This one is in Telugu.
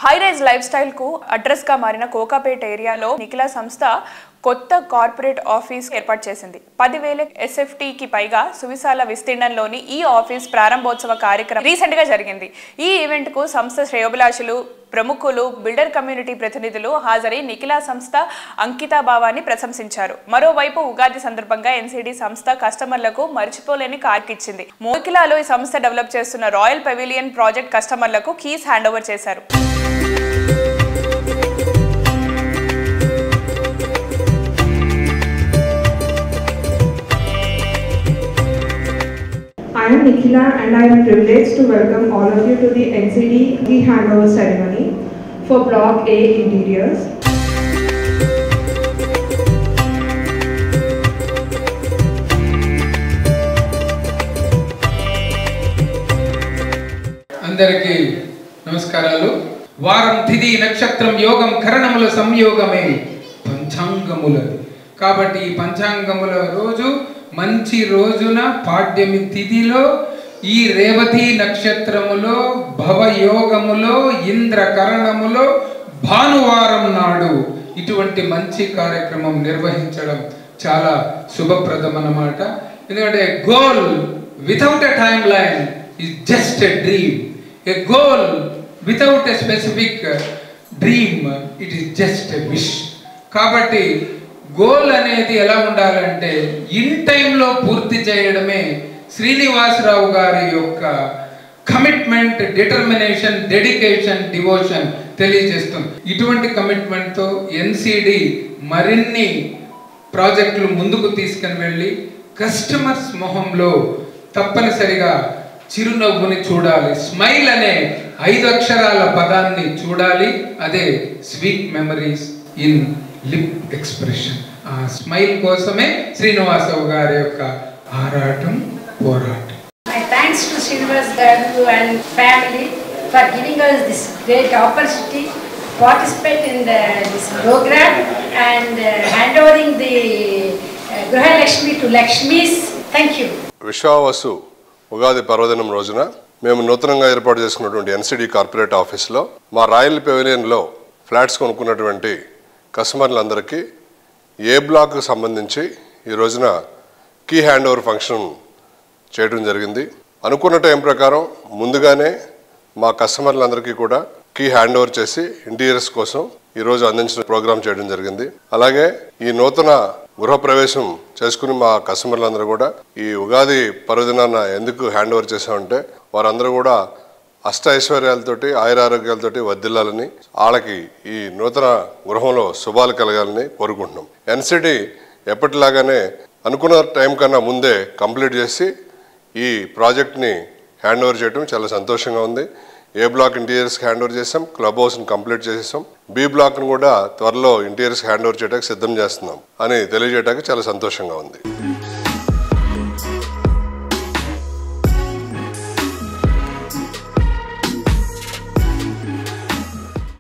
హై రైజ్ లైఫ్ స్టైల్ కు అడ్రస్ గా మారిన కోకాపేట ఏరియాలో నిఖిలా సంస్థ కొత్త కార్పొరేట్ ఆఫీస్ ఏర్పాటు చేసింది. 10,000 SFTకి పైగా సువిశాల విస్తీర్ణంలోని ఈ ఆఫీస్ ప్రారంభోత్సవ కార్యక్రమం రీసెంట్ గా జరిగింది. ఈ ఈవెంట్ కు సంస్థ శ్రేయోభిలాషులు, ప్రముఖులు, బిల్డర్ కమ్యూనిటీ ప్రతినిధులు హాజరై నిఖిలా సంస్థ అంకితాభావాన్ని ప్రశంసించారు. మరోవైపు ఉగాది సందర్భంగా NCD సంస్థ కస్టమర్లకు మర్చిపోలేని కార్క్ ఇచ్చింది. నిఖిలాలో ఈ సంస్థ డెవలప్ చేస్తున్న రాయల్ పెవిలియన్ ప్రాజెక్ట్ కస్టమర్లకు కీస్ హ్యాండ్ ఓవర్ చేశారు. I am Nikhila and I am privileged to welcome all of you to the NCD key handover ceremony for Block A Interiors. అందరికీ నమస్కారాలు. వారం తిథి నక్షత్రం యోగం కరణముల సంయోగమే పంచాంగములది. కాబట్టి ఈ పంచాంగముల రోజు మంచి రోజున పాడ్యమి తిథిలో ఈ రేవతి నక్షత్రములో భవయోగములో ఇంద్రకరణములో భానువారం నాడు ఇటువంటి మంచి కార్యక్రమం నిర్వహించడం చాలా శుభప్రదం అన్నమాట. ఎందుకంటే goal without a time line is just a dream. A goal without a specific dream it is just a wish. కాబట్టి గోల్ అనేది ఎలా ఉండాలంటే ఇన్ టైంలో పూర్తి చేయడమే శ్రీనివాసరావు గారి యొక్క కమిట్మెంట్, డిటర్మినేషన్, డెడికేషన్, డివోషన్ తెలియజేస్తుంది. ఇటువంటి కమిట్మెంట్తో NCD మరిన్ని ప్రాజెక్టులు ముందుకు తీసుకుని వెళ్ళి కస్టమర్స్ మొహంలో తప్పనిసరిగా చిరునవ్వుని చూడాలి. స్మైల్ అనే 5 అక్షరాల పదాన్ని చూడాలి. అదే sweet memories in lip expression. ఆ స్మైల్ కోసమే శ్రీనివాసరావు గారి యొక్క ఆరాటం, పోరాటం. My thanks to Srinivas Garu and family for giving us this great opportunity to participate in this program and handovering the Gruha Lakshmi to Lakshmis. Thank you. Vishwavasu Ugadi పర్వదినం రోజున మేము నూతనంగా ఏర్పాటు చేసుకున్నటువంటి NCD కార్పొరేట్ ఆఫీస్లో మా రాయల్ పెవిలియన్లో ఫ్లాట్స్ కొనుక్కున్నటువంటి కస్టమర్లందరికీ ఏ బ్లాక్కు సంబంధించి ఈ రోజున కీ హ్యాండ్ ఓవర్ ఫంక్షన్ చేయడం జరిగింది. అనుకున్న టైం ప్రకారం ముందుగానే మా కస్టమర్లందరికీ కూడా కీ హ్యాండ్ ఓవర్ చేసి ఇంటీరియర్స్ కోసం ఈరోజు అందించిన ప్రోగ్రామ్ చేయడం జరిగింది. అలాగే ఈ నూతన గృహప్రవేశం చేసుకుని మా కస్టమర్లందరూ కూడా ఈ ఉగాది పర్వదినాన ఎందుకు హ్యాండ్ ఓవర్ చేసామంటే వారందరూ కూడా అష్ట ఐశ్వర్యాలతోటి ఆయురారోగ్యాలతోటి వర్ధిల్లాలని, వాళ్ళకి ఈ నూతన గృహంలో శుభాలు కలగాలని కోరుకుంటున్నాం. NCD ఎప్పటిలాగానే అనుకున్న టైం కన్నా ముందే కంప్లీట్ చేసి ఈ ప్రాజెక్ట్ని హ్యాండ్ ఓవర్ చేయడం చాలా సంతోషంగా ఉంది. A బ్లాక్ ఇంటీరియర్స్కి హ్యాండ్ ఓవర్ చేసాం, క్లబ్ హౌస్ని కంప్లీట్ చేసేసాం. B బ్లాక్ను కూడా త్వరలో ఇంటీరియర్స్కి హ్యాండ్ ఓవర్ చేయడానికి సిద్ధం చేస్తున్నాం అని తెలియజేయడానికి చాలా సంతోషంగా ఉంది.